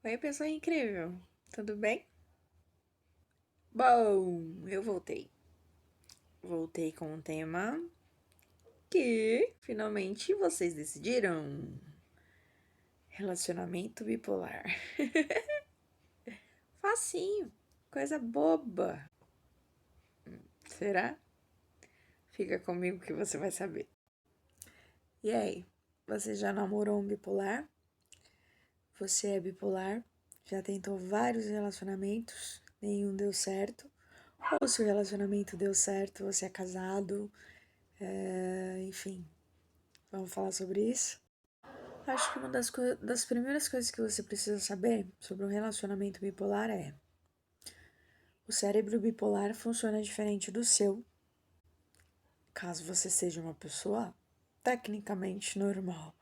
Oi, pessoa incrível, tudo bem? Bom, eu voltei. Voltei com um tema que finalmente vocês decidiram: relacionamento bipolar. Facinho, coisa boba. Será? Fica comigo que você vai saber. E aí, você já namorou um bipolar? Você é bipolar? Já tentou vários relacionamentos? Nenhum deu certo? Ou se o relacionamento deu certo, você é casado? Enfim, vamos falar sobre isso? Acho que uma das primeiras coisas que você precisa saber sobre um relacionamento bipolar é: o cérebro bipolar funciona diferente do seu, caso você seja uma pessoa tecnicamente normal.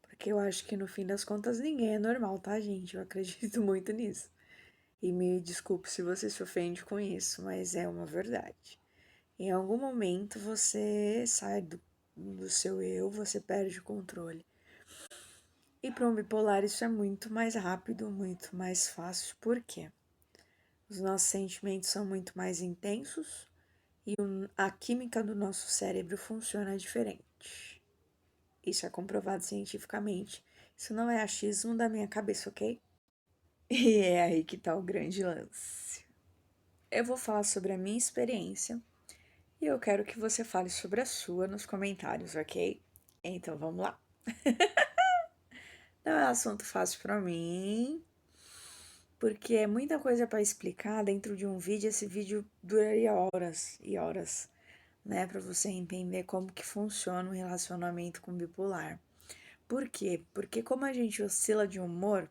Porque eu acho que no fim das contas ninguém é normal, tá, gente? Eu acredito muito nisso. E me desculpe se você se ofende com isso, mas é uma verdade. Em algum momento você sai do seu eu, você perde o controle. E para um bipolar isso é muito mais rápido, muito mais fácil. Por quê? Os nossos sentimentos são muito mais intensos e a química do nosso cérebro funciona diferente. Isso é comprovado cientificamente. Isso não é achismo da minha cabeça, ok? E é aí que tá o grande lance. Eu vou falar sobre a minha experiência e eu quero que você fale sobre a sua nos comentários, ok? Então vamos lá. Não é assunto fácil para mim, porque é muita coisa para explicar dentro de um vídeo. Esse vídeo duraria horas e horas, né, para você entender como que funciona o relacionamento com bipolar. Por quê? Porque como a gente oscila de humor,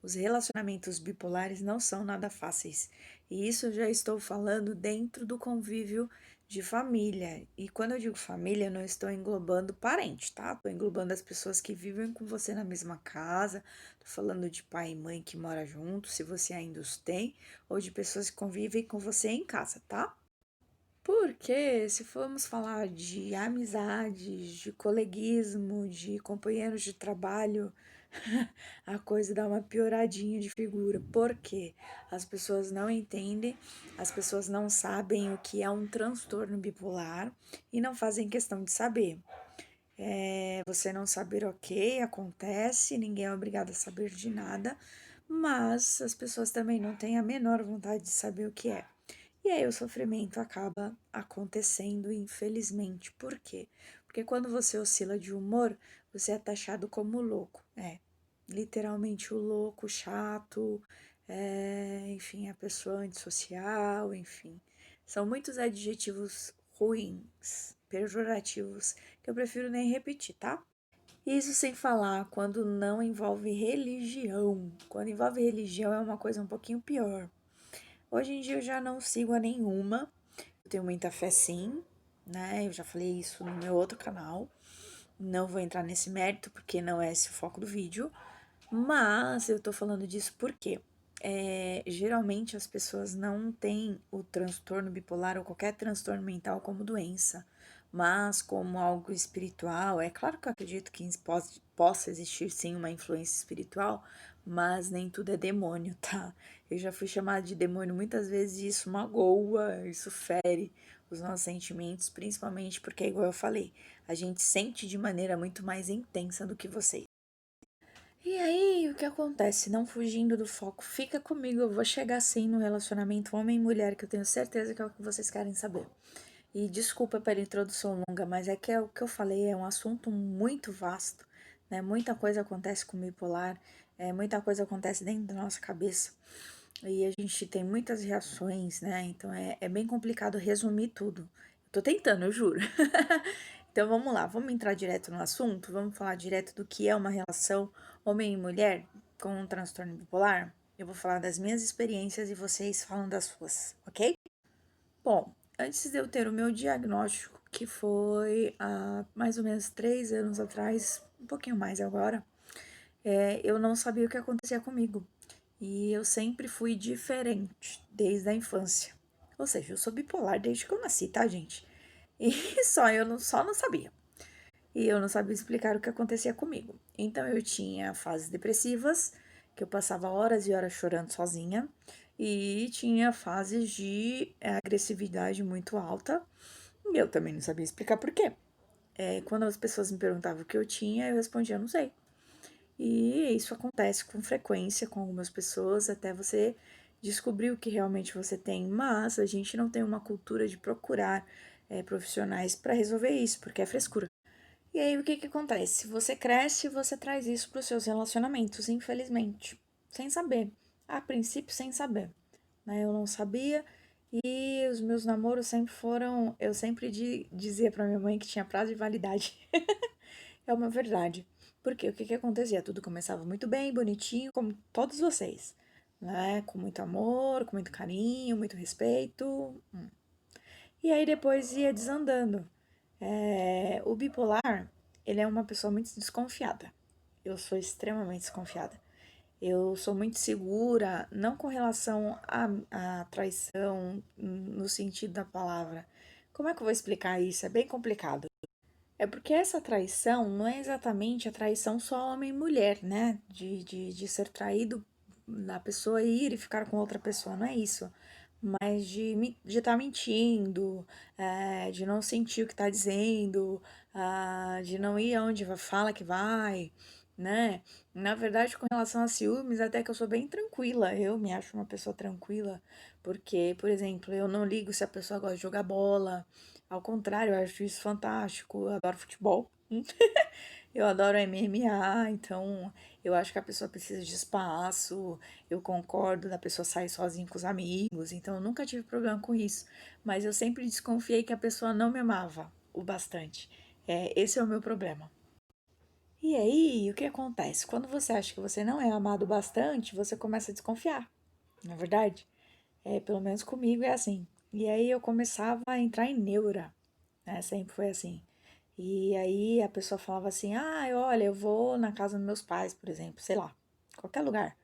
os relacionamentos bipolares não são nada fáceis. E isso eu já estou falando dentro do convívio de família. E quando eu digo família, eu não estou englobando parente, tá? Estou englobando as pessoas que vivem com você na mesma casa. Tô falando de pai e mãe que moram juntos, se você ainda os tem, ou de pessoas que convivem com você em casa, tá? Porque se formos falar de amizades, de coleguismo, de companheiros de trabalho, a coisa dá uma pioradinha de figura. Porque as pessoas não entendem, as pessoas não sabem o que é um transtorno bipolar e não fazem questão de saber. Você não saber, ok, acontece, ninguém é obrigado a saber de nada, mas as pessoas também não têm a menor vontade de saber o que é. E aí o sofrimento acaba acontecendo, infelizmente. Por quê? Porque quando você oscila de humor, você é taxado como louco. Literalmente o louco, chato, enfim, a pessoa antissocial, enfim. São muitos adjetivos ruins, pejorativos, que eu prefiro nem repetir, tá? Isso sem falar quando não envolve religião. Quando envolve religião é uma coisa um pouquinho pior. Hoje em dia eu já não sigo a nenhuma. Eu tenho muita fé sim, né? Eu já falei isso no meu outro canal. Não vou entrar nesse mérito porque não é esse o foco do vídeo. Mas eu tô falando disso porque geralmente as pessoas não têm o transtorno bipolar ou qualquer transtorno mental como doença, mas como algo espiritual. É claro que eu acredito que possa existir sim uma influência espiritual, mas nem tudo é demônio, tá? Eu já fui chamada de demônio muitas vezes e isso magoa, isso fere os nossos sentimentos, principalmente porque, igual eu falei, a gente sente de maneira muito mais intensa do que vocês. E aí, o que acontece? Não fugindo do foco, fica comigo, eu vou chegar sim no relacionamento homem e mulher, que eu tenho certeza que é o que vocês querem saber. E desculpa pela introdução longa, mas é que o que eu falei é um assunto muito vasto, né? Muita coisa acontece com o bipolar, muita coisa acontece dentro da nossa cabeça. E a gente tem muitas reações, né? Então é bem complicado resumir tudo. Eu tô tentando, eu juro. Então vamos lá, vamos entrar direto no assunto, vamos falar direto do que é uma relação homem e mulher com um transtorno bipolar. Eu vou falar das minhas experiências e vocês falam das suas, ok? Bom, antes de eu ter o meu diagnóstico, que foi há mais ou menos 3 anos atrás, um pouquinho mais agora, eu não sabia o que acontecia comigo. E eu sempre fui diferente desde a infância. Ou seja, eu sou bipolar desde que eu nasci, tá, gente? E só não sabia. E eu não sabia explicar o que acontecia comigo. Então eu tinha fases depressivas, que eu passava horas e horas chorando sozinha e tinha fases de agressividade muito alta e eu também não sabia explicar por quê. Quando as pessoas me perguntavam o que eu tinha, eu respondia, não sei. E isso acontece com frequência com algumas pessoas até você descobrir o que realmente você tem, mas a gente não tem uma cultura de procurar profissionais para resolver isso, porque é frescura. E aí o que que acontece? Você cresce, você traz isso para os seus relacionamentos, infelizmente, sem saber. A princípio, sem saber, né? Eu não sabia e os meus namoros sempre foram. Eu sempre dizia para minha mãe que tinha prazo de validade. É uma verdade. Porque o que que acontecia? Tudo começava muito bem, bonitinho, como todos vocês, né? Com muito amor, com muito carinho, muito respeito. E aí depois ia desandando. O bipolar, ele é uma pessoa muito desconfiada. Eu sou extremamente desconfiada. Eu sou muito segura, não com relação à traição no sentido da palavra. Como é que eu vou explicar isso? É bem complicado. É porque essa traição não é exatamente a traição só homem e mulher, né? De ser traído da pessoa ir e ficar com outra pessoa, não é isso. Mas de estar mentindo, de não sentir o que está dizendo, de não ir aonde fala que vai, né? Na verdade, com relação a ciúmes, até que eu sou bem tranquila. Eu me acho uma pessoa tranquila, porque, por exemplo, eu não ligo se a pessoa gosta de jogar bola. Ao contrário, eu acho isso fantástico. Eu adoro futebol. Eu adoro MMA, então eu acho que a pessoa precisa de espaço. Eu concordo da pessoa sair sozinha com os amigos, então eu nunca tive problema com isso. Mas eu sempre desconfiei que a pessoa não me amava o bastante. Esse é o meu problema. E aí, o que acontece? Quando você acha que você não é amado bastante, você começa a desconfiar, não é verdade? Pelo menos comigo é assim. E aí eu começava a entrar em neura, né? Sempre foi assim. E aí a pessoa falava assim: ah, olha, eu vou na casa dos meus pais, por exemplo, sei lá, qualquer lugar.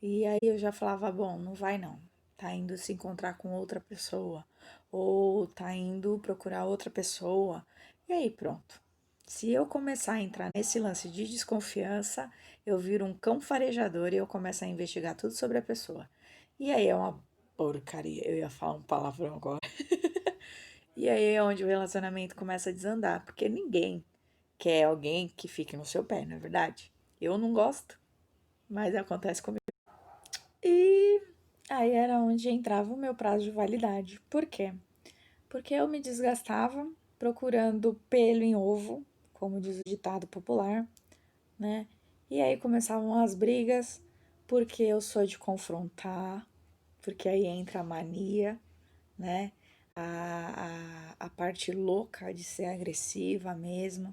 E aí eu já falava: bom, não vai não. Tá indo se encontrar com outra pessoa. Ou tá indo procurar outra pessoa. E aí pronto. Se eu começar a entrar nesse lance de desconfiança, eu viro um cão farejador e eu começo a investigar tudo sobre a pessoa. E aí é uma porcaria. Eu ia falar um palavrão agora. E aí é onde o relacionamento começa a desandar, porque ninguém quer alguém que fique no seu pé, não é verdade? Eu não gosto, mas acontece comigo. E aí era onde entrava o meu prazo de validade. Por quê? Porque eu me desgastava procurando pelo em ovo, como diz o ditado popular, né? E aí começavam as brigas, porque eu sou de confrontar, porque aí entra a mania, né? A parte louca de ser agressiva mesmo,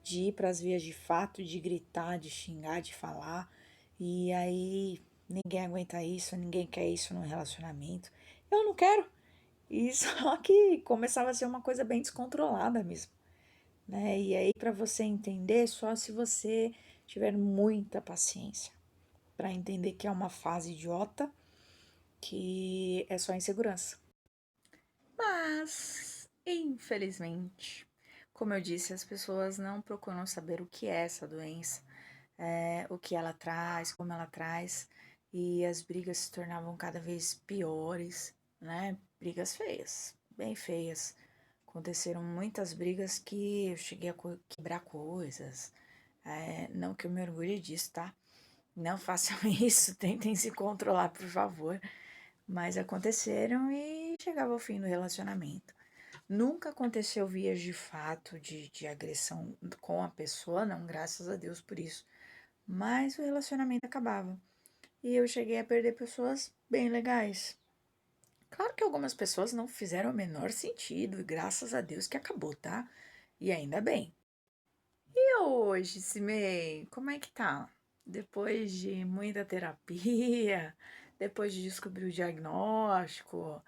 de ir para as vias de fato, de gritar, de xingar, de falar. E aí ninguém aguenta isso, ninguém quer isso no relacionamento. Eu não quero. E só que começava a ser uma coisa bem descontrolada mesmo, né? E aí para você entender, só se você tiver muita paciência para entender que é uma fase idiota, que é só insegurança. Mas, infelizmente, como eu disse, as pessoas não procuram saber o que é essa doença, o que ela traz, como ela traz, e as brigas se tornavam cada vez piores, né? Brigas feias, bem feias. Aconteceram muitas brigas que eu cheguei a quebrar coisas. Não que eu me orgulhe disso, tá? Não façam isso, tentem se controlar, por favor. Mas aconteceram e chegava ao fim do relacionamento. Nunca aconteceu vias de fato de agressão com a pessoa, não, graças a Deus por isso. Mas o relacionamento acabava. E eu cheguei a perder pessoas bem legais. Claro que algumas pessoas não fizeram o menor sentido, e graças a Deus que acabou, tá? E ainda bem. E hoje, Simei, como é que tá? Depois de muita terapia, depois de descobrir o diagnóstico,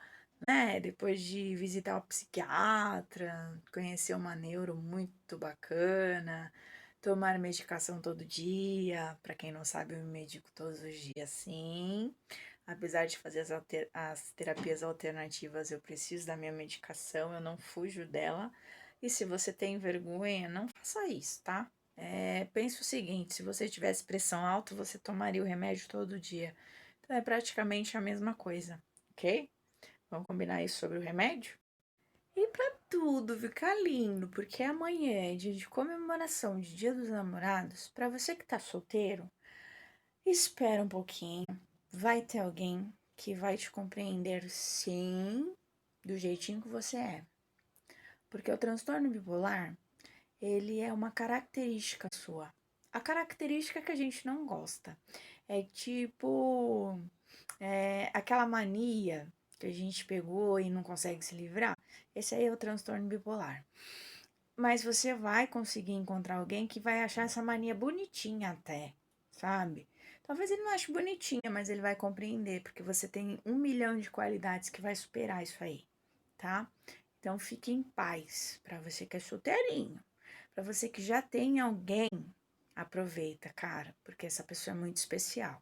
né? Depois de visitar o psiquiatra, conhecer uma neuro muito bacana, tomar medicação todo dia. Para quem não sabe, eu me medico todos os dias, sim. Apesar de fazer as terapias alternativas, eu preciso da minha medicação, eu não fujo dela. E se você tem vergonha, não faça isso, tá? Pensa o seguinte, se você tivesse pressão alta, você tomaria o remédio todo dia. Então é praticamente a mesma coisa, ok? Vamos combinar isso sobre o remédio? E pra tudo ficar lindo, porque amanhã é dia de comemoração de Dia dos Namorados, pra você que tá solteiro, espera um pouquinho. Vai ter alguém que vai te compreender sim, do jeitinho que você é. Porque o transtorno bipolar, ele é uma característica sua. A característica que a gente não gosta. É tipo aquela mania que a gente pegou e não consegue se livrar. Esse aí é o transtorno bipolar. Mas você vai conseguir encontrar alguém que vai achar essa mania bonitinha até, sabe? Talvez ele não ache bonitinha, mas ele vai compreender, porque você tem 1 milhão de qualidades que vai superar isso aí, tá? Então fique em paz, pra você que é solteirinho. Pra você que já tem alguém, aproveita, cara, porque essa pessoa é muito especial.